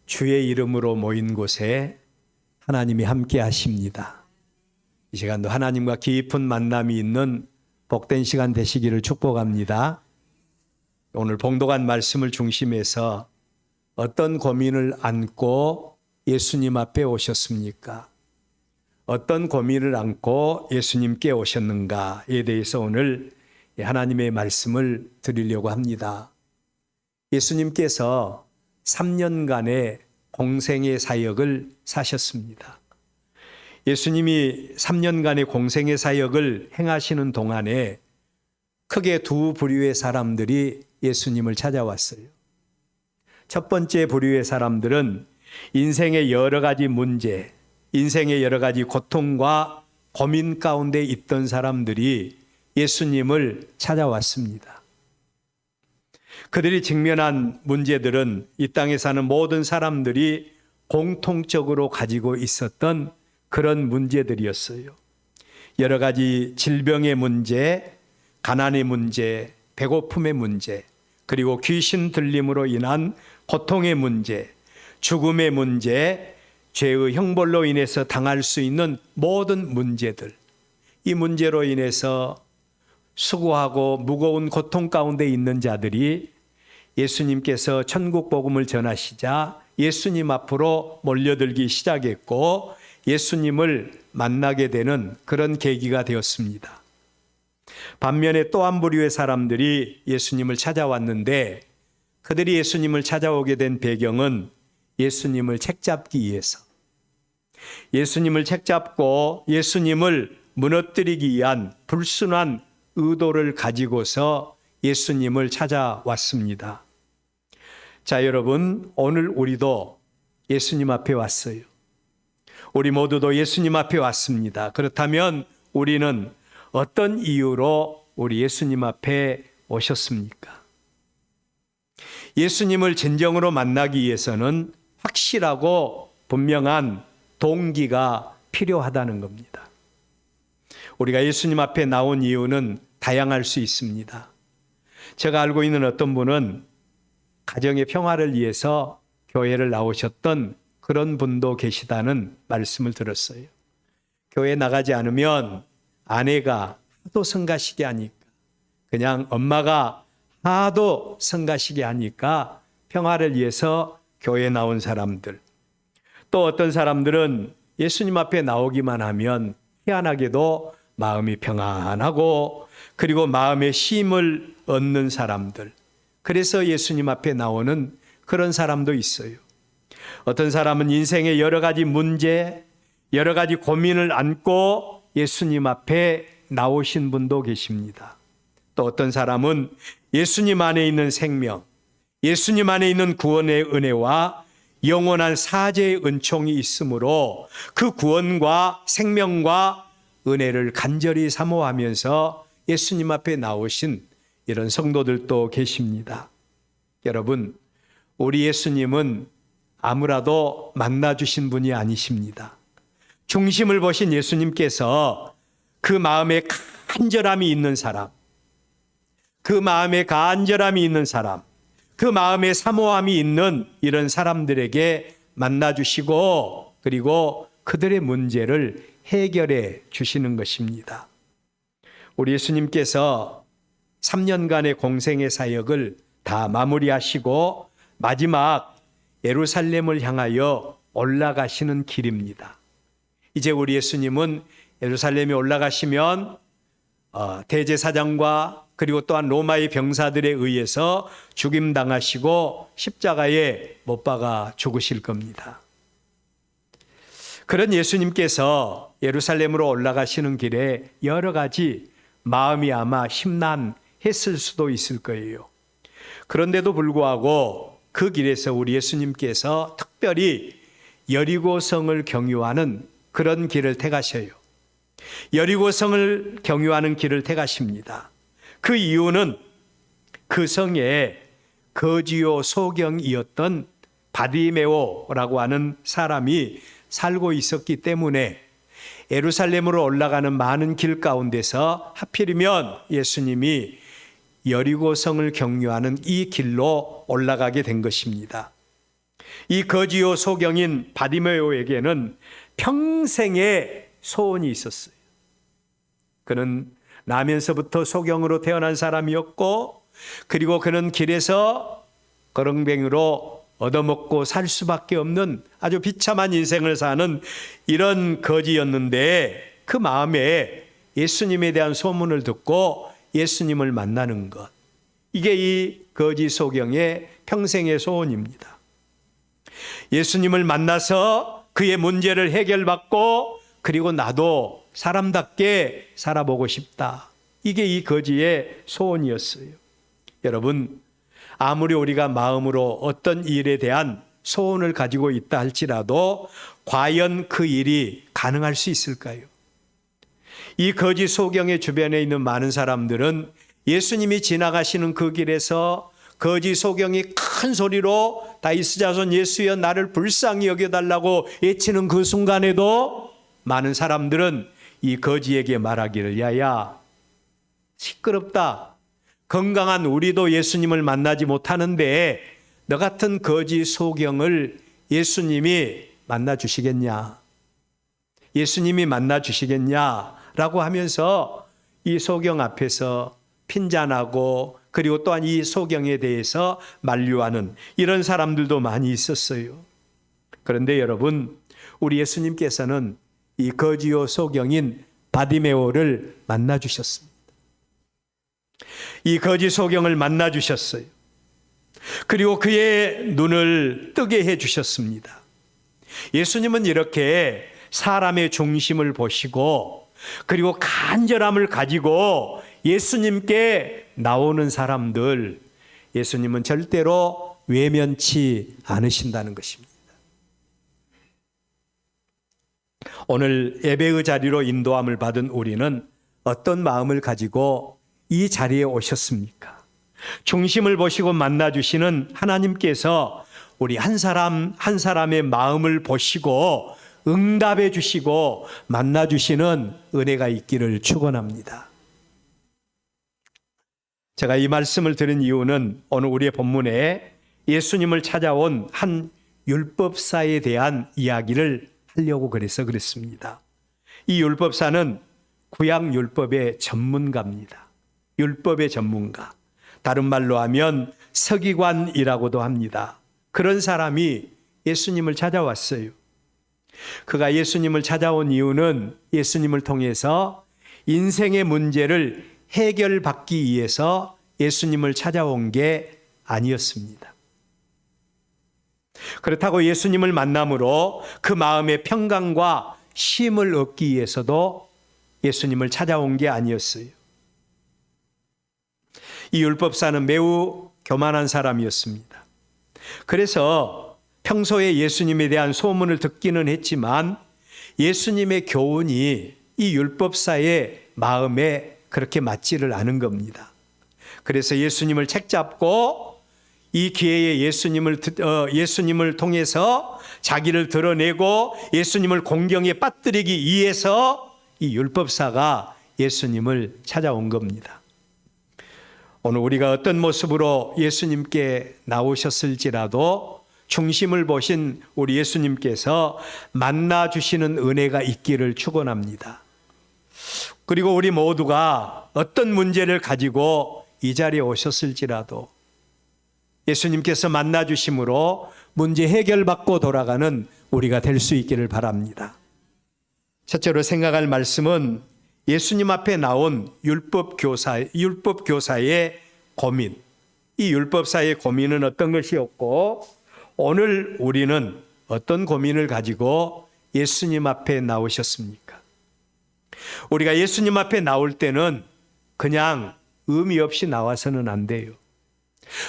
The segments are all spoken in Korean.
주의 이름으로 모인 곳에 하나님이 함께 하십니다. 이 시간도 하나님과 깊은 만남이 있는 복된 시간 되시기를 축복합니다. 오늘 봉독한 말씀을 중심해서 어떤 고민을 안고 예수님 앞에 오셨습니까? 어떤 고민을 안고 예수님께 오셨는가에 대해서 오늘 하나님의 말씀을 드리려고 합니다. 예수님께서 3년간의 공생의 사역을 사셨습니다. 예수님이 3년간의 공생의 사역을 행하시는 동안에 크게 두 부류의 사람들이 예수님을 찾아왔어요. 첫 번째 부류의 사람들은 인생의 여러 가지 문제, 인생의 여러 가지 고통과 고민 가운데 있던 사람들이 예수님을 찾아왔습니다. 그들이 직면한 문제들은 이 땅에 사는 모든 사람들이 공통적으로 가지고 있었던 그런 문제들이었어요. 여러 가지 질병의 문제, 가난의 문제, 배고픔의 문제, 그리고 귀신 들림으로 인한 고통의 문제, 죽음의 문제, 죄의 형벌로 인해서 당할 수 있는 모든 문제들, 이 문제로 인해서 수고하고 무거운 고통 가운데 있는 자들이 예수님께서 천국 복음을 전하시자 예수님 앞으로 몰려들기 시작했고 예수님을 만나게 되는 그런 계기가 되었습니다. 반면에 또 한 부류의 사람들이 예수님을 찾아왔는데 그들이 예수님을 찾아오게 된 배경은 예수님을 책잡기 위해서, 예수님을 책잡고 예수님을 무너뜨리기 위한 불순한 의도를 가지고서 예수님을 찾아왔습니다. 자, 여러분, 오늘 우리도 예수님 앞에 왔어요. 우리 모두도 예수님 앞에 왔습니다. 그렇다면 우리는 어떤 이유로 우리 예수님 앞에 오셨습니까? 예수님을 진정으로 만나기 위해서는 확실하고 분명한 동기가 필요하다는 겁니다. 우리가 예수님 앞에 나온 이유는 다양할 수 있습니다. 제가 알고 있는 어떤 분은 가정의 평화를 위해서 교회를 나오셨던 그런 분도 계시다는 말씀을 들었어요. 교회 나가지 않으면 아내가 하도 성가시게 하니까, 그냥 엄마가 하도 성가시게 하니까 평화를 위해서 교회에 나온 사람들. 또 어떤 사람들은 예수님 앞에 나오기만 하면 희한하게도 마음이 평안하고 그리고 마음의 쉼을 얻는 사람들. 그래서 예수님 앞에 나오는 그런 사람도 있어요. 어떤 사람은 인생의 여러 가지 문제, 여러 가지 고민을 안고 예수님 앞에 나오신 분도 계십니다. 또 어떤 사람은 예수님 안에 있는 생명, 예수님 안에 있는 구원의 은혜와 영원한 사죄의 은총이 있으므로 그 구원과 생명과 은혜를 간절히 사모하면서 예수님 앞에 나오신 이런 성도들도 계십니다. 여러분, 우리 예수님은 아무라도 만나주신 분이 아니십니다. 중심을 보신 예수님께서 그 마음에 간절함이 있는 사람, 그 마음에 간절함이 있는 사람, 그 마음에 사모함이 있는 이런 사람들에게 만나주시고 그리고 그들의 문제를 해결해 주시는 것입니다. 우리 예수님께서 3년간의 공생의 사역을 다 마무리하시고 마지막 예루살렘을 향하여 올라가시는 길입니다. 이제 우리 예수님은 예루살렘에 올라가시면 대제사장과 그리고 또한 로마의 병사들에 의해서 죽임당하시고 십자가에 못 박아 죽으실 겁니다. 그런 예수님께서 예루살렘으로 올라가시는 길에 여러 가지 마음이 아마 심란했을 수도 있을 거예요. 그런데도 불구하고 그 길에서 우리 예수님께서 특별히 여리고성을 경유하는 그런 길을 택하셔요. 여리고성을 경유하는 길을 택하십니다. 그 이유는 그 성에 거지요 소경이었던 바디메오라고 하는 사람이 살고 있었기 때문에 예루살렘으로 올라가는 많은 길 가운데서 하필이면 예수님이 여리고성을 경유하는 이 길로 올라가게 된 것입니다. 이 거지요 소경인 바디메오에게는 평생의 소원이 있었어요. 그는 나면서부터 소경으로 태어난 사람이었고, 그리고 그는 길에서 거렁뱅이로 얻어먹고 살 수밖에 없는 아주 비참한 인생을 사는 이런 거지였는데, 그 마음에 예수님에 대한 소문을 듣고 예수님을 만나는 것, 이게 이 거지 소경의 평생의 소원입니다. 예수님을 만나서 그의 문제를 해결받고, 그리고 나도 사람답게 살아보고 싶다. 이게 이 거지의 소원이었어요. 여러분, 아무리 우리가 마음으로 어떤 일에 대한 소원을 가지고 있다 할지라도 과연 그 일이 가능할 수 있을까요? 이 거지 소경의 주변에 있는 많은 사람들은 예수님이 지나가시는 그 길에서 거지 소경이 큰 소리로 다윗의 자손 예수여 나를 불쌍히 여겨달라고 외치는 그 순간에도 많은 사람들은 이 거지에게 말하기를, 야야, 시끄럽다. 건강한 우리도 예수님을 만나지 못하는데 너 같은 거지 소경을 예수님이 만나 주시겠냐? 예수님이 만나 주시겠냐라고 하면서 이 소경 앞에서 핀잔하고, 그리고 또한 이 소경에 대해서 만류하는 이런 사람들도 많이 있었어요. 그런데 여러분, 우리 예수님께서는 이 거지요 소경인 바디메오를 만나 주셨습니다. 이 거지 소경을 만나 주셨어요. 그리고 그의 눈을 뜨게 해 주셨습니다. 예수님은 이렇게 사람의 중심을 보시고, 그리고 간절함을 가지고 예수님께 나오는 사람들, 예수님은 절대로 외면치 않으신다는 것입니다. 오늘 예배의 자리로 인도함을 받은 우리는 어떤 마음을 가지고 이 자리에 오셨습니까? 중심을 보시고 만나주시는 하나님께서 우리 한 사람 한 사람의 마음을 보시고 응답해 주시고 만나주시는 은혜가 있기를 축원합니다. 제가 이 말씀을 드린 이유는 오늘 우리의 본문에 예수님을 찾아온 한 율법사에 대한 이야기를 하려고 그래서 그랬습니다. 이 율법사는 구약 율법의 전문가입니다. 율법의 전문가. 다른 말로 하면 서기관이라고도 합니다. 그런 사람이 예수님을 찾아왔어요. 그가 예수님을 찾아온 이유는 예수님을 통해서 인생의 문제를 해결받기 위해서 예수님을 찾아온 게 아니었습니다. 그렇다고 예수님을 만남으로 그 마음의 평강과 쉼을 얻기 위해서도 예수님을 찾아온 게 아니었어요. 이 율법사는 매우 교만한 사람이었습니다. 그래서 평소에 예수님에 대한 소문을 듣기는 했지만 예수님의 교훈이 이 율법사의 마음에 그렇게 맞지를 않은 겁니다. 그래서 예수님을 책잡고 이 기회에 예수님을 통해서 자기를 드러내고 예수님을 공경에 빠뜨리기 위해서 이 율법사가 예수님을 찾아온 겁니다. 오늘 우리가 어떤 모습으로 예수님께 나오셨을지라도 중심을 보신 우리 예수님께서 만나주시는 은혜가 있기를 축원합니다. 그리고 우리 모두가 어떤 문제를 가지고 이 자리에 오셨을지라도 예수님께서 만나주심으로 문제 해결받고 돌아가는 우리가 될 수 있기를 바랍니다. 첫째로 생각할 말씀은 예수님 앞에 나온 율법교사의 고민. 이 율법사의 고민은 어떤 것이었고, 오늘 우리는 어떤 고민을 가지고 예수님 앞에 나오셨습니까? 우리가 예수님 앞에 나올 때는 그냥 의미 없이 나와서는 안 돼요.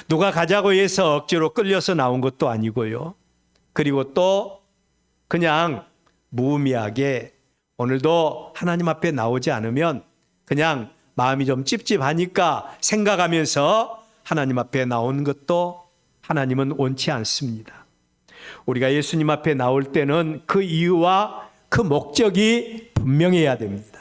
누가 가자고 해서 억지로 끌려서 나온 것도 아니고요. 그리고 또 그냥 무의미하게 오늘도 하나님 앞에 나오지 않으면 그냥 마음이 좀 찝찝하니까 생각하면서 하나님 앞에 나온 것도 하나님은 원치 않습니다. 우리가 예수님 앞에 나올 때는 그 이유와 그 목적이 분명해야 됩니다.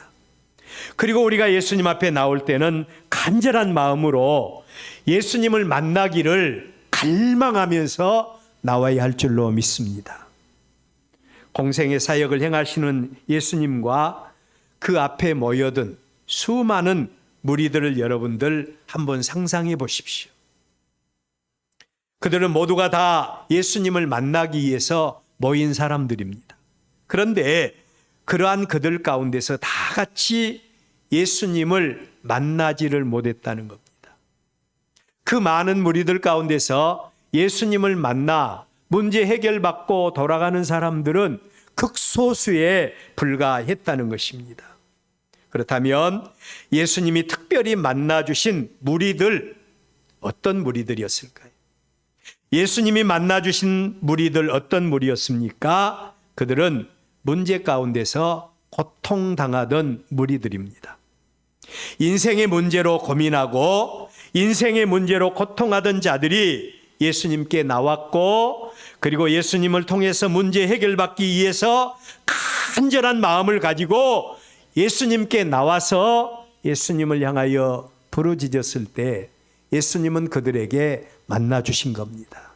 그리고 우리가 예수님 앞에 나올 때는 간절한 마음으로 예수님을 만나기를 갈망하면서 나와야 할 줄로 믿습니다. 공생의 사역을 행하시는 예수님과 그 앞에 모여든 수많은 무리들을 여러분들 한번 상상해 보십시오. 그들은 모두가 다 예수님을 만나기 위해서 모인 사람들입니다. 그런데 그러한 그들 가운데서 다 같이 예수님을 만나지를 못했다는 겁니다. 그 많은 무리들 가운데서 예수님을 만나 문제 해결받고 돌아가는 사람들은 극소수에 불과했다는 것입니다. 그렇다면 예수님이 특별히 만나주신 무리들, 어떤 무리들이었을까요? 예수님이 만나주신 무리들 어떤 무리였습니까? 그들은 문제 가운데서 고통당하던 무리들입니다. 인생의 문제로 고민하고 인생의 문제로 고통하던 자들이 예수님께 나왔고, 그리고 예수님을 통해서 문제 해결받기 위해서 간절한 마음을 가지고 예수님께 나와서 예수님을 향하여 부르짖었을 때 예수님은 그들에게 만나주신 겁니다.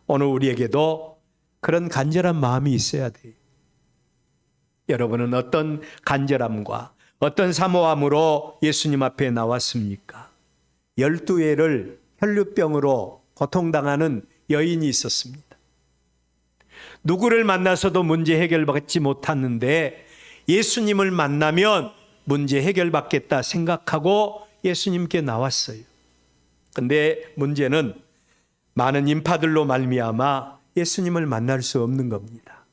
오늘 우리에게도 그런 간절한 마음이 있어야 돼요. 여러분은 어떤 간절함과 어떤 사모함으로 예수님 앞에 나왔습니까? 12회를 혈루병으로 고통당하는 여인이 있었습니다. 누구를 만나서도 문제 해결받지 못하는데 예수님을 만나면 문제 해결받겠다 생각하고 예수님께 나왔어요. 근데 문제는 많은 인파들로 말미암아 예수님을 만날 수 없는 겁니다.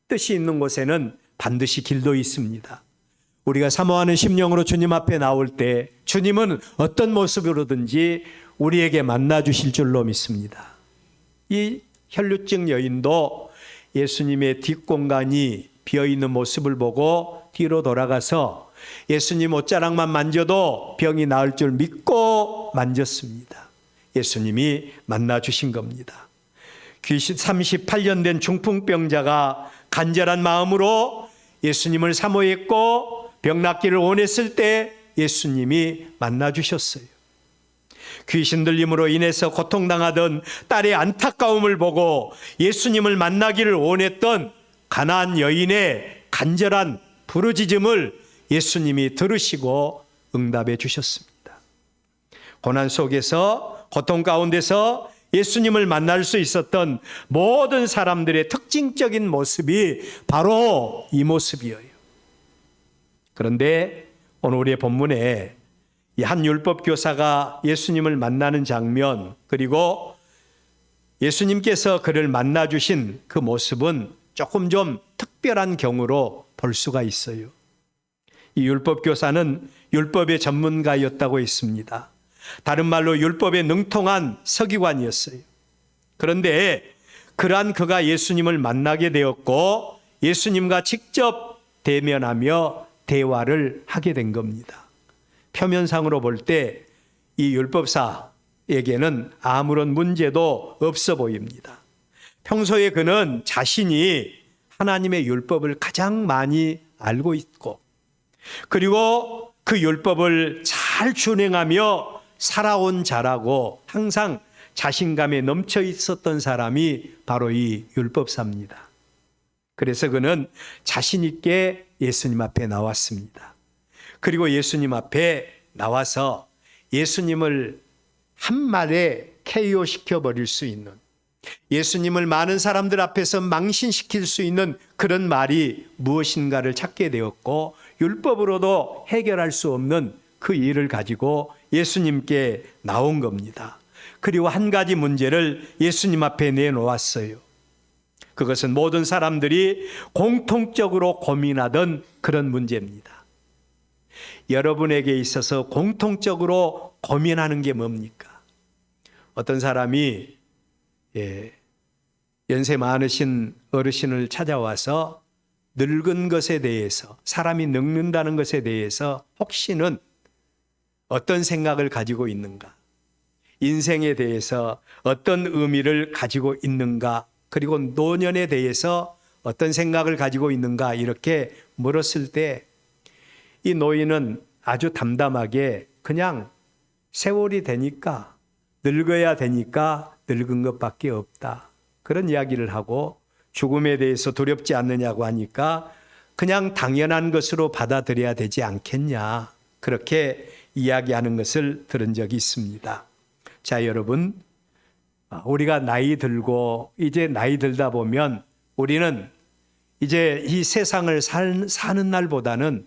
뜻이 있는 곳에는 반드시 길도 있습니다. 우리가 사모하는 심령으로 주님 앞에 나올 때 주님은 어떤 모습으로든지 우리에게 만나 주실 줄로 믿습니다. 이 혈루증 여인도 예수님의 뒷공간이 비어있는 모습을 보고 뒤로 돌아가서 예수님 옷자락만 만져도 병이 나을 줄 믿고 만졌습니다. 예수님이 만나 주신 겁니다. 귀신 38년 된 중풍병자가 간절한 마음으로 예수님을 사모했고 병 낫기를 원했을 때 예수님이 만나 주셨어요. 귀신 들림으로 인해서 고통당하던 딸의 안타까움을 보고 예수님을 만나기를 원했던 가나안 여인의 간절한 부르짖음을 예수님이 들으시고 응답해 주셨습니다. 고난 속에서, 고통 가운데서 예수님을 만날 수 있었던 모든 사람들의 특징적인 모습이 바로 이 모습이에요. 그런데 오늘 우리의 본문에 이 한 율법 교사가 예수님을 만나는 장면, 그리고 예수님께서 그를 만나 주신 그 모습은 조금 좀 특별한 경우로 볼 수가 있어요. 이 율법 교사는 율법의 전문가였다고 했습니다. 다른 말로 율법에 능통한 서기관이었어요. 그런데 그러한 그가 예수님을 만나게 되었고 예수님과 직접 대면하며 대화를 하게 된 겁니다. 표면상으로 볼 때 이 율법사에게는 아무런 문제도 없어 보입니다. 평소에 그는 자신이 하나님의 율법을 가장 많이 알고 있고, 그리고 그 율법을 잘 준행하며 살아온 자라고 항상 자신감에 넘쳐 있었던 사람이 바로 이 율법사입니다. 그래서 그는 자신 있게 예수님 앞에 나왔습니다. 그리고 예수님 앞에 나와서 예수님을 한 말에 KO 시켜버릴 수 있는, 예수님을 많은 사람들 앞에서 망신시킬 수 있는 그런 말이 무엇인가를 찾게 되었고, 율법으로도 해결할 수 없는 그 일을 가지고 예수님께 나온 겁니다. 그리고 한 가지 문제를 예수님 앞에 내놓았어요. 그것은 모든 사람들이 공통적으로 고민하던 그런 문제입니다. 여러분에게 있어서 공통적으로 고민하는 게 뭡니까? 어떤 사람이 연세 많으신 어르신을 찾아와서 늙은 것에 대해서, 사람이 늙는다는 것에 대해서 혹시는 어떤 생각을 가지고 있는가? 인생에 대해서 어떤 의미를 가지고 있는가? 그리고 노년에 대해서 어떤 생각을 가지고 있는가? 이렇게 물었을 때 이 노인은 아주 담담하게 그냥 세월이 되니까, 늙어야 되니까 늙은 것밖에 없다. 그런 이야기를 하고 죽음에 대해서 두렵지 않느냐고 하니까 그냥 당연한 것으로 받아들여야 되지 않겠냐. 그렇게 이야기하는 것을 들은 적이 있습니다. 자, 여러분, 우리가 나이 들고 이제 나이 들다 보면 우리는 이제 이 세상을 사는 날보다는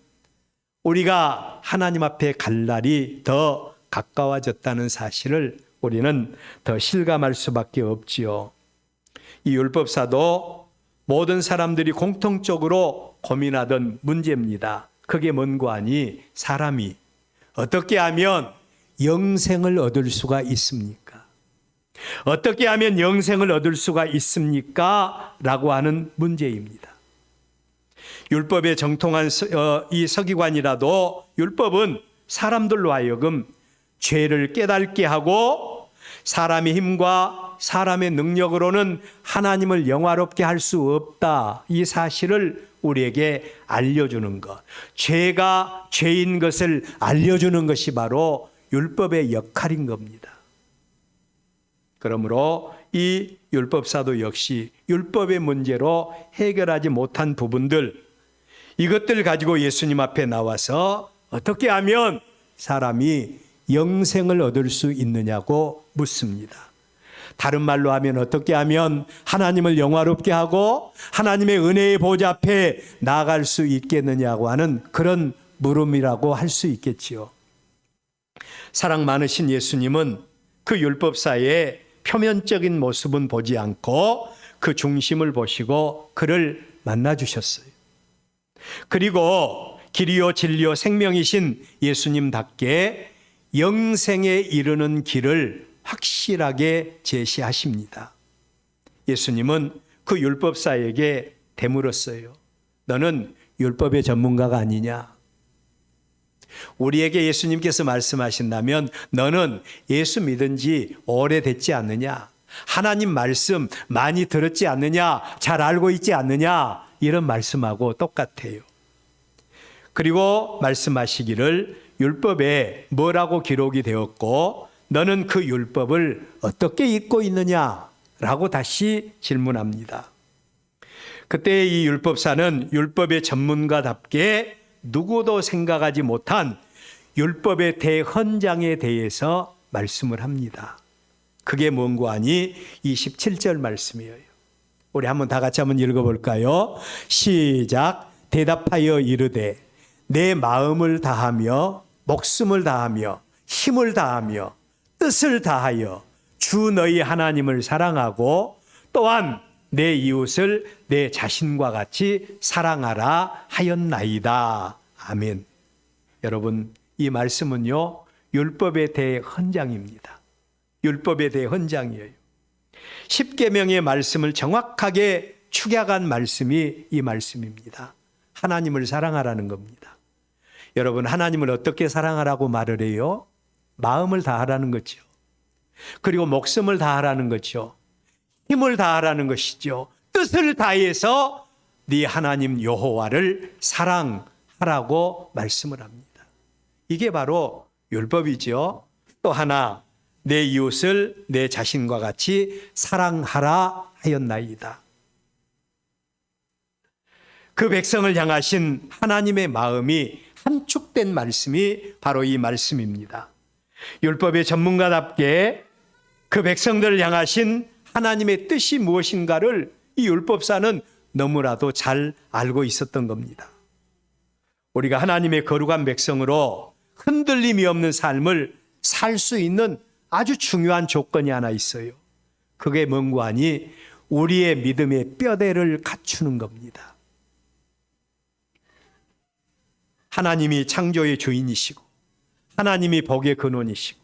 우리가 하나님 앞에 갈 날이 더 가까워졌다는 사실을 우리는 더 실감할 수밖에 없지요. 이 율법사도 모든 사람들이 공통적으로 고민하던 문제입니다. 그게 뭔고 하니 사람이 어떻게 하면 영생을 얻을 수가 있습니까? 어떻게 하면 영생을 얻을 수가 있습니까? 라고 하는 문제입니다. 율법에 정통한 이 서기관이라도 율법은 사람들로 하여금 죄를 깨닫게 하고 사람의 힘과 사람의 능력으로는 하나님을 영화롭게 할 수 없다. 이 사실을 우리에게 알려주는 것. 죄가 죄인 것을 알려주는 것이 바로 율법의 역할인 겁니다. 그러므로 이 율법사도 역시 율법의 문제로 해결하지 못한 부분들, 이것들 가지고 예수님 앞에 나와서 어떻게 하면 사람이 영생을 얻을 수 있느냐고 묻습니다. 다른 말로 하면 어떻게 하면 하나님을 영화롭게 하고 하나님의 은혜의 보좌 앞에 나아갈 수 있겠느냐고 하는 그런 물음이라고 할 수 있겠지요. 사랑 많으신 예수님은 그 율법사의 표면적인 모습은 보지 않고 그 중심을 보시고 그를 만나주셨어요. 그리고 길이요 진리요 생명이신 예수님답게 영생에 이르는 길을 확실하게 제시하십니다. 예수님은 그 율법사에게 되물었어요. 너는 율법의 전문가가 아니냐? 우리에게 예수님께서 말씀하신다면 너는 예수 믿은 지 오래됐지 않느냐? 하나님 말씀 많이 들었지 않느냐? 잘 알고 있지 않느냐? 이런 말씀하고 똑같아요. 그리고 말씀하시기를 율법에 뭐라고 기록이 되었고 너는 그 율법을 어떻게 읽고 있느냐라고 다시 질문합니다. 그때 이 율법사는 율법의 전문가답게 누구도 생각하지 못한 율법의 대헌장에 대해서 말씀을 합니다. 그게 뭔고 하니 27절 말씀이에요. 우리 한번 다 같이 한번 읽어볼까요? 시작. 대답하여 이르되 내 마음을 다하며 목숨을 다하며 힘을 다하며 뜻을 다하여 주 너희 하나님을 사랑하고 또한 내 이웃을 내 자신과 같이 사랑하라 하였나이다. 아멘. 여러분, 이 말씀은요, 율법의 대헌장입니다. 율법의 대헌장이에요. 십계명의 말씀을 정확하게 축약한 말씀이 이 말씀입니다. 하나님을 사랑하라는 겁니다. 여러분, 하나님을 어떻게 사랑하라고 말을 해요? 마음을 다하라는 거죠. 그리고 목숨을 다하라는 거죠. 힘을 다하라는 것이죠. 뜻을 다해서 네 하나님 여호와를 사랑하라고 말씀을 합니다. 이게 바로 율법이죠. 또 하나, 내 이웃을 내 자신과 같이 사랑하라 하였나이다. 그 백성을 향하신 하나님의 마음이 함축된 말씀이 바로 이 말씀입니다. 율법의 전문가답게 그 백성들을 향하신 하나님의 뜻이 무엇인가를 이 율법사는 너무나도 잘 알고 있었던 겁니다. 우리가 하나님의 거룩한 백성으로 흔들림이 없는 삶을 살 수 있는 아주 중요한 조건이 하나 있어요. 그게 뭔고 하니 우리의 믿음의 뼈대를 갖추는 겁니다. 하나님이 창조의 주인이시고 하나님이 복의 근원이시고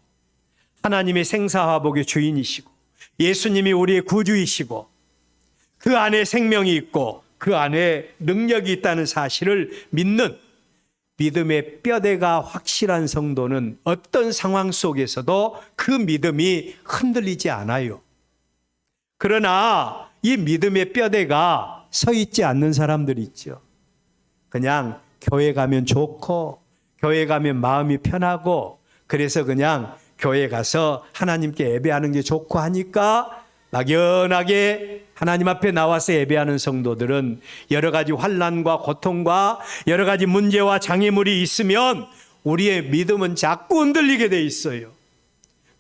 하나님이 생사화복의 주인이시고 예수님이 우리의 구주이시고 그 안에 생명이 있고 그 안에 능력이 있다는 사실을 믿는 믿음의 뼈대가 확실한 성도는 어떤 상황 속에서도 그 믿음이 흔들리지 않아요. 그러나 이 믿음의 뼈대가 서 있지 않는 사람들이 있죠. 그냥 교회 가면 좋고 교회 가면 마음이 편하고 그래서 그냥 교회 가서 하나님께 예배하는 게 좋고 하니까 막연하게 하나님 앞에 나와서 예배하는 성도들은 여러 가지 환난과 고통과 여러 가지 문제와 장애물이 있으면 우리의 믿음은 자꾸 흔들리게 돼 있어요.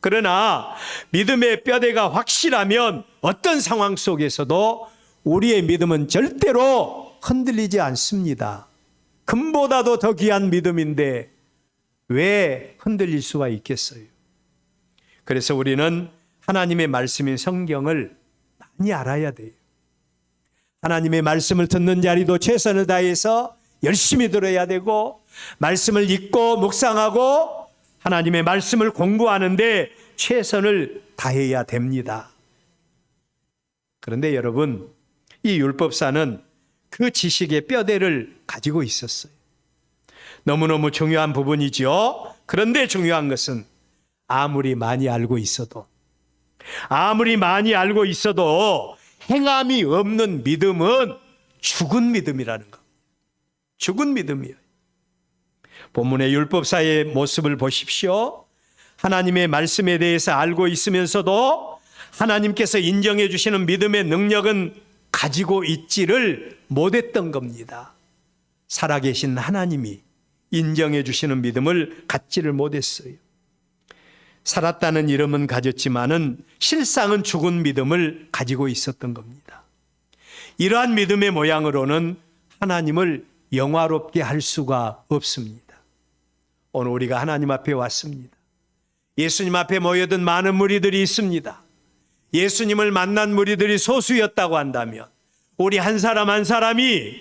그러나 믿음의 뼈대가 확실하면 어떤 상황 속에서도 우리의 믿음은 절대로 흔들리지 않습니다. 금보다도 더 귀한 믿음인데 왜 흔들릴 수가 있겠어요? 그래서 우리는 하나님의 말씀인 성경을 많이 알아야 돼요. 하나님의 말씀을 듣는 자리도 최선을 다해서 열심히 들어야 되고, 말씀을 읽고 묵상하고 하나님의 말씀을 공부하는데 최선을 다해야 됩니다. 그런데 여러분, 이 율법사는 그 지식의 뼈대를 가지고 있었어요. 너무너무 중요한 부분이죠. 그런데 중요한 것은 아무리 많이 알고 있어도 행함이 없는 믿음은 죽은 믿음이라는 것. 죽은 믿음이에요. 본문의 율법사의 모습을 보십시오. 하나님의 말씀에 대해서 알고 있으면서도 하나님께서 인정해 주시는 믿음의 능력은 가지고 있지를 못했던 겁니다. 살아계신 하나님이 인정해 주시는 믿음을 갖지를 못했어요. 살았다는 이름은 가졌지만은 실상은 죽은 믿음을 가지고 있었던 겁니다. 이러한 믿음의 모양으로는 하나님을 영화롭게 할 수가 없습니다. 오늘 우리가 하나님 앞에 왔습니다. 예수님 앞에 모여든 많은 무리들이 있습니다. 예수님을 만난 무리들이 소수였다고 한다면 우리 한 사람 한 사람이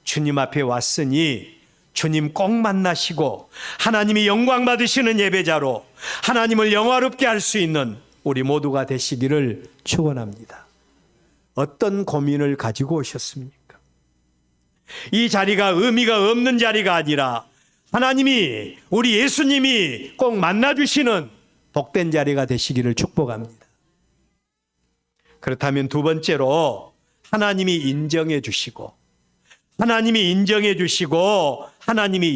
주님 앞에 왔으니 주님 꼭 만나시고 하나님이 영광 받으시는 예배자로 하나님을 영화롭게 할 수 있는 우리 모두가 되시기를 축원합니다. 어떤 고민을 가지고 오셨습니까? 이 자리가 의미가 없는 자리가 아니라 하나님이, 우리 예수님이 꼭 만나주시는 복된 자리가 되시기를 축복합니다. 그렇다면 두 번째로 하나님이 인정해 주시고 하나님이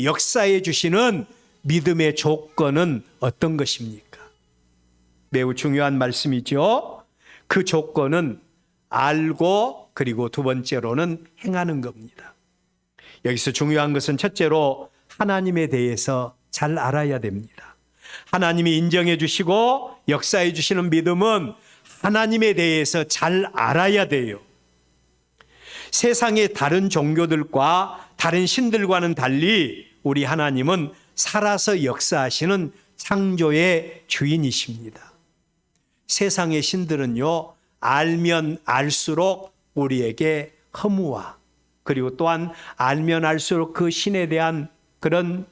역사해 주시는 믿음의 조건은 어떤 것입니까? 매우 중요한 말씀이죠. 그 조건은 알고 그리고 두 번째로는 행하는 겁니다. 여기서 중요한 것은 첫째로 하나님에 대해서 잘 알아야 됩니다. 하나님이 인정해 주시고 역사해 주시는 믿음은 하나님에 대해서 잘 알아야 돼요. 세상의 다른 종교들과 다른 신들과는 달리 우리 하나님은 살아서 역사하시는 창조의 주인이십니다. 세상의 신들은요, 알면 알수록 우리에게 허무와 그리고 또한 알면 알수록 그 신에 대한 그런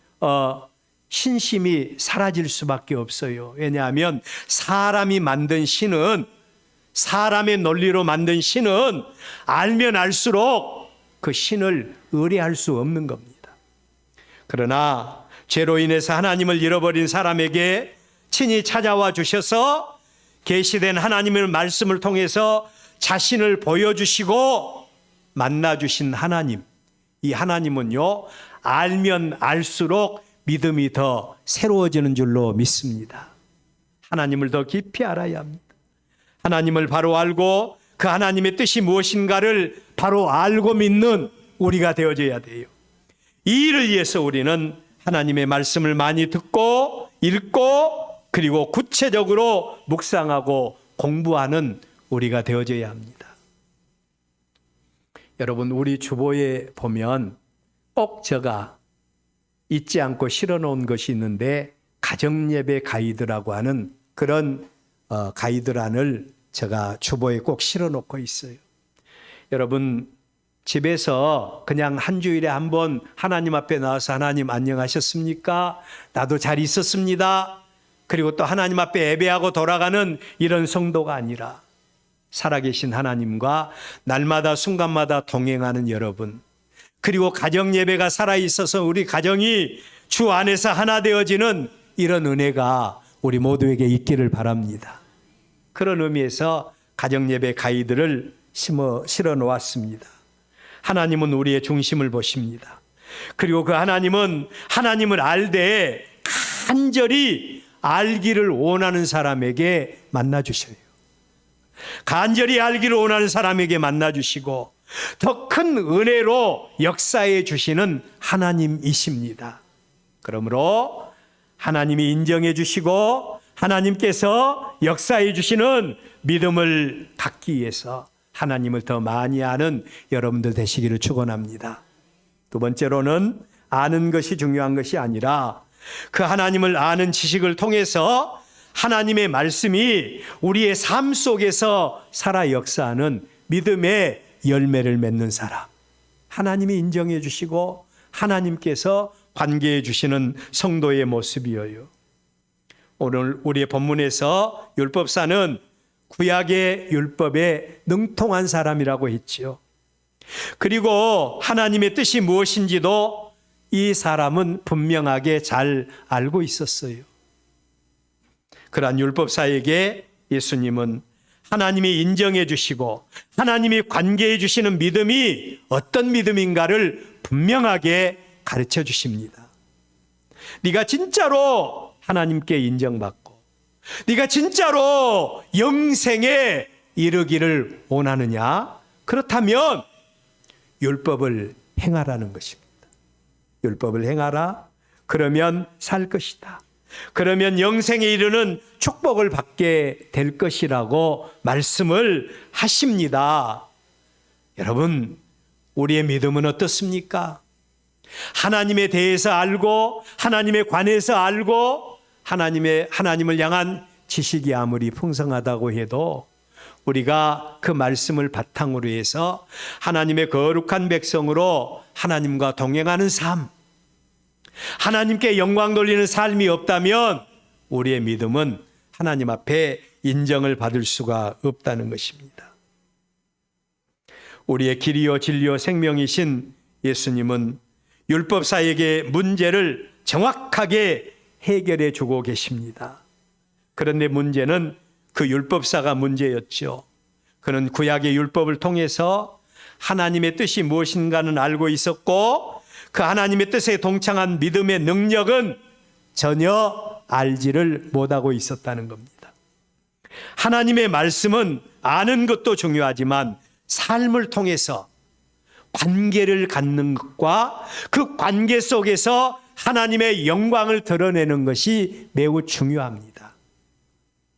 신심이 사라질 수밖에 없어요. 왜냐하면 사람이 만든 신은, 사람의 논리로 만든 신은 알면 알수록 그 신을 의뢰할 수 없는 겁니다. 그러나 죄로 인해서 하나님을 잃어버린 사람에게 친히 찾아와 주셔서 계시된 하나님의 말씀을 통해서 자신을 보여주시고 만나주신 하나님, 이 하나님은요, 알면 알수록 믿음이 더 새로워지는 줄로 믿습니다. 하나님을 더 깊이 알아야 합니다. 하나님을 바로 알고 그 하나님의 뜻이 무엇인가를 바로 알고 믿는 우리가 되어져야 돼요. 이 일을 위해서 우리는 하나님의 말씀을 많이 듣고 읽고 그리고 구체적으로 묵상하고 공부하는 우리가 되어져야 합니다. 여러분, 우리 주보에 보면 꼭 제가 잊지 않고 실어놓은 것이 있는데 가정예배 가이드라고 하는 그런 가이드란을 제가 주보에 꼭 실어놓고 있어요. 여러분, 집에서 그냥 한 주일에 한 번 하나님 앞에 나와서 하나님 안녕하셨습니까? 나도 잘 있었습니다. 그리고 또 하나님 앞에 예배하고 돌아가는 이런 성도가 아니라 살아계신 하나님과 날마다 순간마다 동행하는 여러분, 그리고 가정 예배가 살아있어서 우리 가정이 주 안에서 하나 되어지는 이런 은혜가 우리 모두에게 있기를 바랍니다. 그런 의미에서 가정 예배 가이드를 실어 놓았습니다. 하나님은 우리의 중심을 보십니다. 그리고 그 하나님은 하나님을 알되 간절히 알기를 원하는 사람에게 만나주셔요. 간절히 알기를 원하는 사람에게 만나주시고 더 큰 은혜로 역사해 주시는 하나님이십니다. 그러므로 하나님이 인정해 주시고 하나님께서 역사해 주시는 믿음을 갖기 위해서 하나님을 더 많이 아는 여러분들 되시기를 축원합니다. 두 번째로는 아는 것이 중요한 것이 아니라 그 하나님을 아는 지식을 통해서 하나님의 말씀이 우리의 삶 속에서 살아 역사하는 믿음의 열매를 맺는 사람, 하나님이 인정해 주시고 하나님께서 관계해 주시는 성도의 모습이에요. 오늘 우리의 본문에서 율법사는 구약의 율법에 능통한 사람이라고 했지요. 그리고 하나님의 뜻이 무엇인지도 이 사람은 분명하게 잘 알고 있었어요. 그러한 율법사에게 예수님은 하나님이 인정해 주시고 하나님이 관계해 주시는 믿음이 어떤 믿음인가를 분명하게 가르쳐 주십니다. 네가 진짜로 하나님께 인정받고 네가 진짜로 영생에 이르기를 원하느냐? 그렇다면 율법을 행하라는 것입니다. 율법을 행하라. 그러면 살 것이다. 그러면 영생에 이르는 축복을 받게 될 것이라고 말씀을 하십니다. 여러분, 우리의 믿음은 어떻습니까? 하나님에 대해서 알고 하나님에 관해서 알고 하나님을 향한 지식이 아무리 풍성하다고 해도 우리가 그 말씀을 바탕으로 해서 하나님의 거룩한 백성으로 하나님과 동행하는 삶, 하나님께 영광 돌리는 삶이 없다면 우리의 믿음은 하나님 앞에 인정을 받을 수가 없다는 것입니다. 우리의 길이요 진리요 생명이신 예수님은 율법사에게 문제를 정확하게 해결해 주고 계십니다. 그런데 문제는 그 율법사가 문제였죠. 그는 구약의 율법을 통해서 하나님의 뜻이 무엇인가는 알고 있었고 그 하나님의 뜻에 동참한 믿음의 능력은 전혀 알지를 못하고 있었다는 겁니다. 하나님의 말씀은 아는 것도 중요하지만 삶을 통해서 관계를 갖는 것과 그 관계 속에서 하나님의 영광을 드러내는 것이 매우 중요합니다.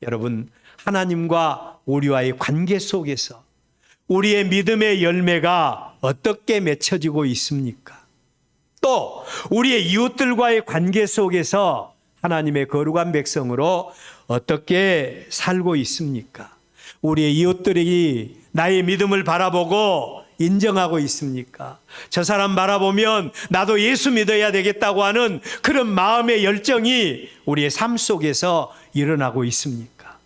여러분, 하나님과 우리와의 관계 속에서 우리의 믿음의 열매가 어떻게 맺혀지고 있습니까? 또 우리의 이웃들과의 관계 속에서 하나님의 거룩한 백성으로 어떻게 살고 있습니까? 우리의 이웃들이 나의 믿음을 바라보고 인정하고 있습니까? 저 사람 바라보면 나도 예수 믿어야 되겠다고 하는 그런 마음의 열정이 우리의 삶 속에서 일어나고 있습니까?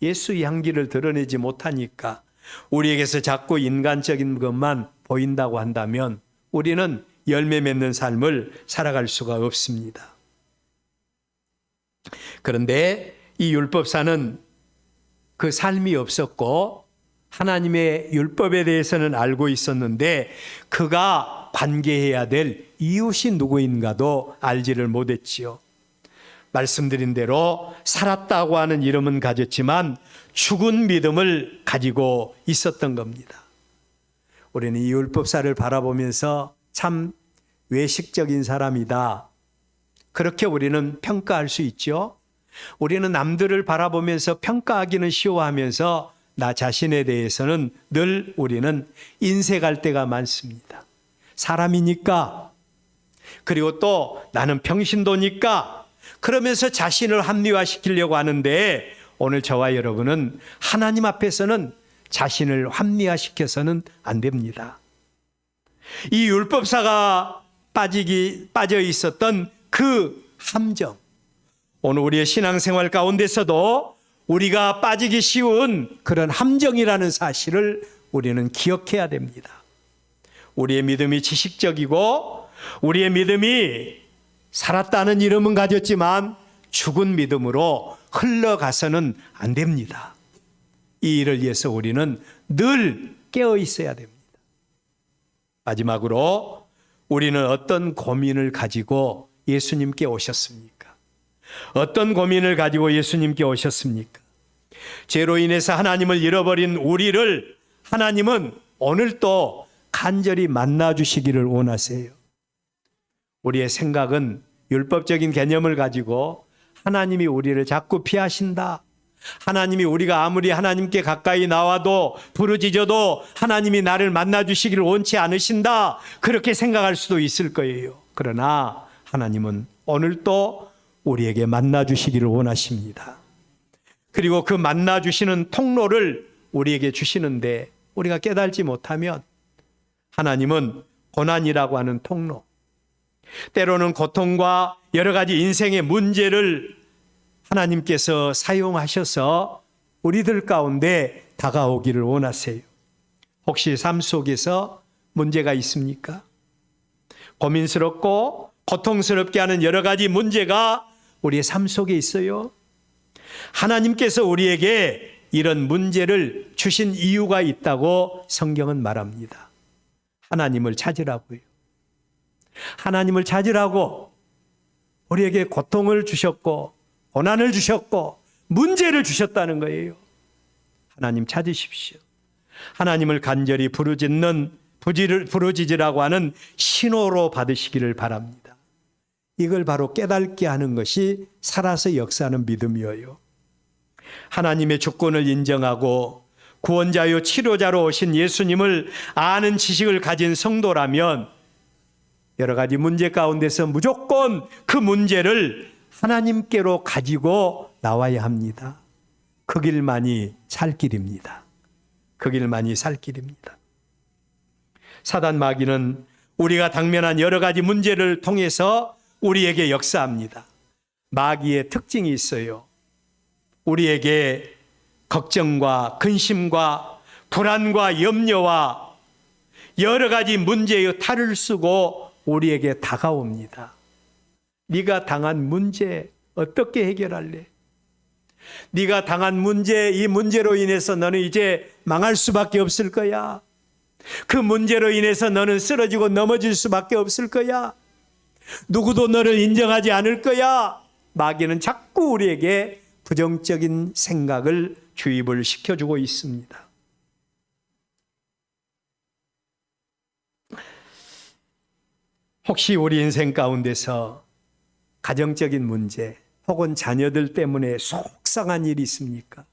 예수의 향기를 드러내지 못하니까 우리에게서 자꾸 인간적인 것만 보인다고 한다면 우리는 열매 맺는 삶을 살아갈 수가 없습니다. 그런데 이 율법사는 그 삶이 없었고 하나님의 율법에 대해서는 알고 있었는데 그가 관계해야 될 이웃이 누구인가도 알지를 못했지요. 말씀드린 대로 살았다고 하는 이름은 가졌지만 죽은 믿음을 가지고 있었던 겁니다. 우리는 이 율법사를 바라보면서 참 외식적인 사람이다, 그렇게 우리는 평가할 수 있죠. 우리는 남들을 바라보면서 평가하기는 쉬워하면서 나 자신에 대해서는 늘 우리는 인색할 때가 많습니다. 사람이니까, 그리고 또 나는 평신도니까 그러면서 자신을 합리화시키려고 하는데 오늘 저와 여러분은 하나님 앞에서는 자신을 합리화시켜서는 안 됩니다. 이 율법사가 빠져 있었던 그 함정, 오늘 우리의 신앙생활 가운데서도 우리가 빠지기 쉬운 그런 함정이라는 사실을 우리는 기억해야 됩니다. 우리의 믿음이 지식적이고 우리의 믿음이 살았다는 이름은 가졌지만 죽은 믿음으로 흘러가서는 안 됩니다. 이 일을 위해서 우리는 늘 깨어 있어야 됩니다. 마지막으로 우리는 어떤 고민을 가지고 예수님께 오셨습니까? 어떤 고민을 가지고 예수님께 오셨습니까? 죄로 인해서 하나님을 잃어버린 우리를 하나님은 오늘 또 간절히 만나 주시기를 원하세요. 우리의 생각은 율법적인 개념을 가지고 하나님이 우리를 자꾸 피하신다. 하나님이 우리가 아무리 하나님께 가까이 나와도 부르짖어도 하나님이 나를 만나 주시기를 원치 않으신다. 그렇게 생각할 수도 있을 거예요. 그러나 하나님은 오늘 또 우리에게 만나 주시기를 원하십니다. 그리고 그 만나 주시는 통로를 우리에게 주시는데 우리가 깨달지 못하면 하나님은 고난이라고 하는 통로, 때로는 고통과 여러 가지 인생의 문제를 하나님께서 사용하셔서 우리들 가운데 다가오기를 원하세요. 혹시 삶 속에서 문제가 있습니까? 고민스럽고 고통스럽게 하는 여러 가지 문제가 우리의 삶 속에 있어요. 하나님께서 우리에게 이런 문제를 주신 이유가 있다고 성경은 말합니다. 하나님을 찾으라고요. 하나님을 찾으라고 우리에게 고통을 주셨고 고난을 주셨고 문제를 주셨다는 거예요. 하나님 찾으십시오. 하나님을 간절히 부르짖으라고 하는 신호로 받으시기를 바랍니다. 이걸 바로 깨닫게 하는 것이 살아서 역사하는 믿음이에요. 하나님의 주권을 인정하고 구원자요 치료자로 오신 예수님을 아는 지식을 가진 성도라면 여러 가지 문제 가운데서 무조건 그 문제를 하나님께로 가지고 나와야 합니다. 그 길만이 살 길입니다. 그 길만이 살 길입니다. 사단 마귀는 우리가 당면한 여러 가지 문제를 통해서 우리에게 역사합니다. 마귀의 특징이 있어요. 우리에게 걱정과 근심과 불안과 염려와 여러 가지 문제의 탈을 쓰고 우리에게 다가옵니다. 네가 당한 문제 어떻게 해결할래? 네가 당한 문제, 이 문제로 인해서 너는 이제 망할 수밖에 없을 거야. 그 문제로 인해서 너는 쓰러지고 넘어질 수밖에 없을 거야. 누구도 너를 인정하지 않을 거야. 마귀는 자꾸 우리에게 부정적인 생각을 주입을 시켜주고 있습니다. 혹시 우리 인생 가운데서 가정적인 문제 혹은 자녀들 때문에 속상한 일이 있습니까?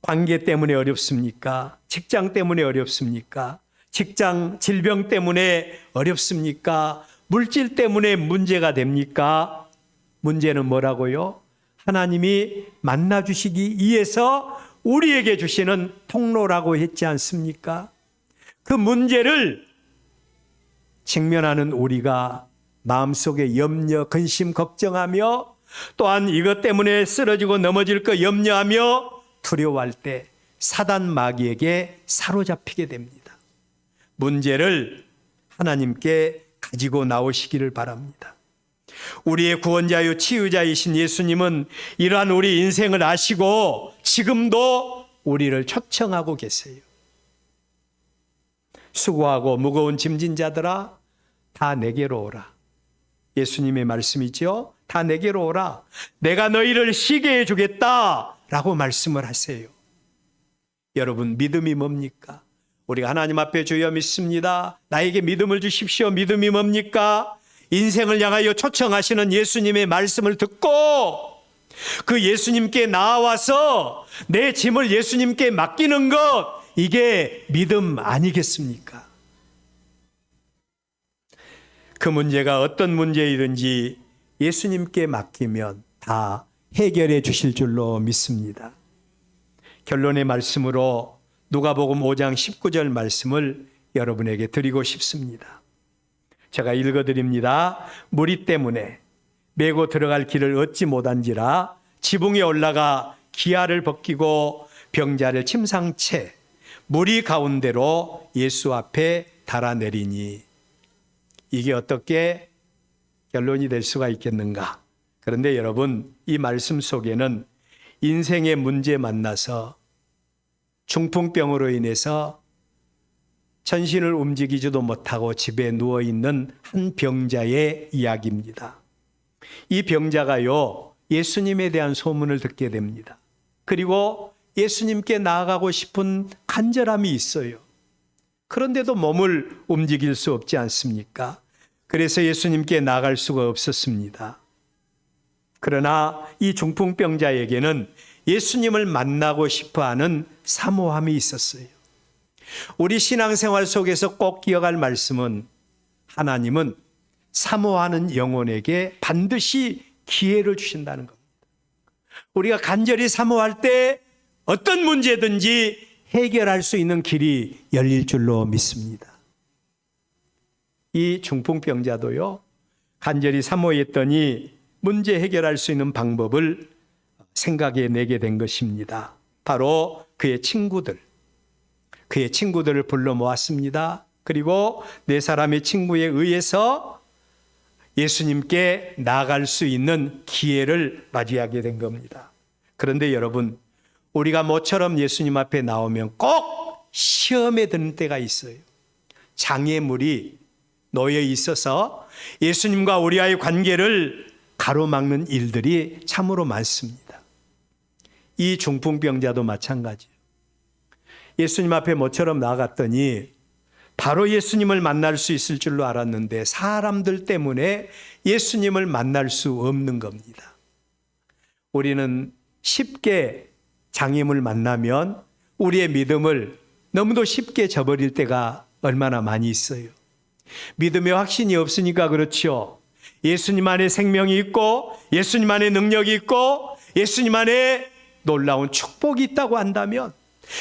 관계 때문에 어렵습니까? 직장 때문에 어렵습니까? 직장 질병 때문에 어렵습니까? 물질 때문에 문제가 됩니까? 문제는 뭐라고요? 하나님이 만나 주시기 위해서 우리에게 주시는 통로라고 했지 않습니까? 그 문제를 직면하는 우리가 마음속에 염려, 근심, 걱정하며 또한 이것 때문에 쓰러지고 넘어질 거 염려하며 두려워할 때 사단 마귀에게 사로잡히게 됩니다. 문제를 하나님께 가지고 나오시기를 바랍니다. 우리의 구원자요 치유자이신 예수님은 이러한 우리 인생을 아시고 지금도 우리를 초청하고 계세요. 수고하고 무거운 짐진 자들아 다 내게로 오라. 예수님의 말씀이죠. 다 내게로 오라. 내가 너희를 쉬게 해주겠다 라고 말씀을 하세요. 여러분 믿음이 뭡니까? 우리가 하나님 앞에 주여 믿습니다. 나에게 믿음을 주십시오. 믿음이 뭡니까? 인생을 향하여 초청하시는 예수님의 말씀을 듣고 그 예수님께 나와서 내 짐을 예수님께 맡기는 것, 이게 믿음 아니겠습니까? 그 문제가 어떤 문제이든지 예수님께 맡기면 다 해결해 주실 줄로 믿습니다. 결론의 말씀으로 누가복음 5장 19절 말씀을 여러분에게 드리고 싶습니다. 제가 읽어드립니다. 무리 때문에 메고 들어갈 길을 얻지 못한지라 지붕에 올라가 기아를 벗기고 병자를 침상 채 무리 가운데로 예수 앞에 달아내리니. 이게 어떻게 결론이 될 수가 있겠는가? 그런데 여러분, 이 말씀 속에는 인생의 문제 만나서 중풍병으로 인해서 전신을 움직이지도 못하고 집에 누워있는 한 병자의 이야기입니다. 이 병자가요, 예수님에 대한 소문을 듣게 됩니다. 그리고 예수님께 나아가고 싶은 간절함이 있어요. 그런데도 몸을 움직일 수 없지 않습니까? 그래서 예수님께 나아갈 수가 없었습니다. 그러나 이 중풍병자에게는 예수님을 만나고 싶어하는 사모함이 있었어요. 우리 신앙생활 속에서 꼭 기억할 말씀은 하나님은 사모하는 영혼에게 반드시 기회를 주신다는 겁니다. 우리가 간절히 사모할 때 어떤 문제든지 해결할 수 있는 길이 열릴 줄로 믿습니다. 이 중풍병자도요, 간절히 사모했더니 문제 해결할 수 있는 방법을 생각해내게 된 것입니다. 바로 그의 친구들을 불러 모았습니다. 그리고 네 사람의 친구에 의해서 예수님께 나아갈 수 있는 기회를 맞이하게 된 겁니다. 그런데 여러분, 우리가 모처럼 예수님 앞에 나오면 꼭 시험에 드는 때가 있어요. 장애물이 놓여 있어서 예수님과 우리와의 관계를 가로막는 일들이 참으로 많습니다. 이 중풍병자도 마찬가지예요. 예수님 앞에 모처럼 나아갔더니 바로 예수님을 만날 수 있을 줄로 알았는데 사람들 때문에 예수님을 만날 수 없는 겁니다. 우리는 쉽게 장애물 만나면 우리의 믿음을 너무도 쉽게 저버릴 때가 얼마나 많이 있어요. 믿음의 확신이 없으니까 그렇죠. 예수님 안에 생명이 있고 예수님 안에 능력이 있고 예수님 안에 놀라운 축복이 있다고 한다면,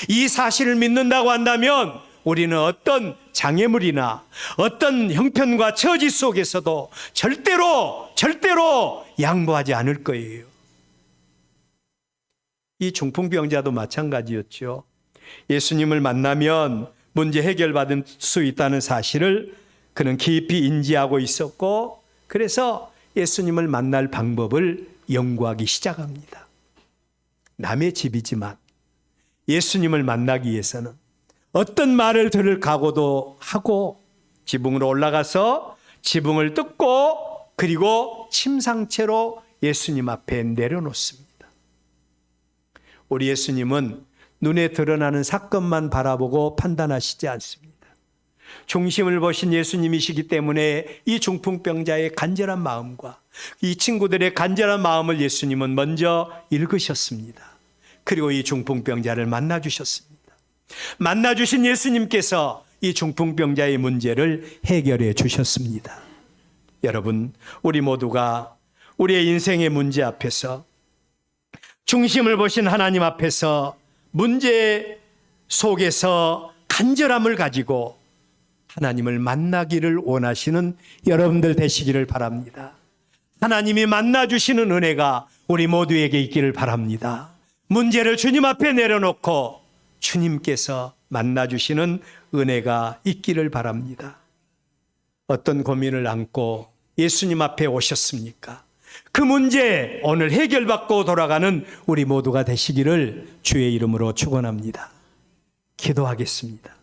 이 사실을 믿는다고 한다면 우리는 어떤 장애물이나 어떤 형편과 처지 속에서도 절대로 양보하지 않을 거예요. 이 중풍병자도 마찬가지였죠. 예수님을 만나면 문제 해결받을 수 있다는 사실을 그는 깊이 인지하고 있었고, 그래서 예수님을 만날 방법을 연구하기 시작합니다. 남의 집이지만 예수님을 만나기 위해서는 어떤 말을 들을 각오도 하고 지붕으로 올라가서 지붕을 뜯고 그리고 침상채로 예수님 앞에 내려놓습니다. 우리 예수님은 눈에 드러나는 사건만 바라보고 판단하시지 않습니다. 중심을 보신 예수님이시기 때문에 이 중풍병자의 간절한 마음과 이 친구들의 간절한 마음을 예수님은 먼저 읽으셨습니다. 그리고 이 중풍병자를 만나주셨습니다. 만나주신 예수님께서 이 중풍병자의 문제를 해결해 주셨습니다. 여러분, 우리 모두가 우리의 인생의 문제 앞에서 중심을 보신 하나님 앞에서 문제 속에서 간절함을 가지고 하나님을 만나기를 원하시는 여러분들 되시기를 바랍니다. 하나님이 만나주시는 은혜가 우리 모두에게 있기를 바랍니다. 문제를 주님 앞에 내려놓고 주님께서 만나주시는 은혜가 있기를 바랍니다. 어떤 고민을 안고 예수님 앞에 오셨습니까? 그 문제 오늘 해결받고 돌아가는 우리 모두가 되시기를 주의 이름으로 축원합니다. 기도하겠습니다.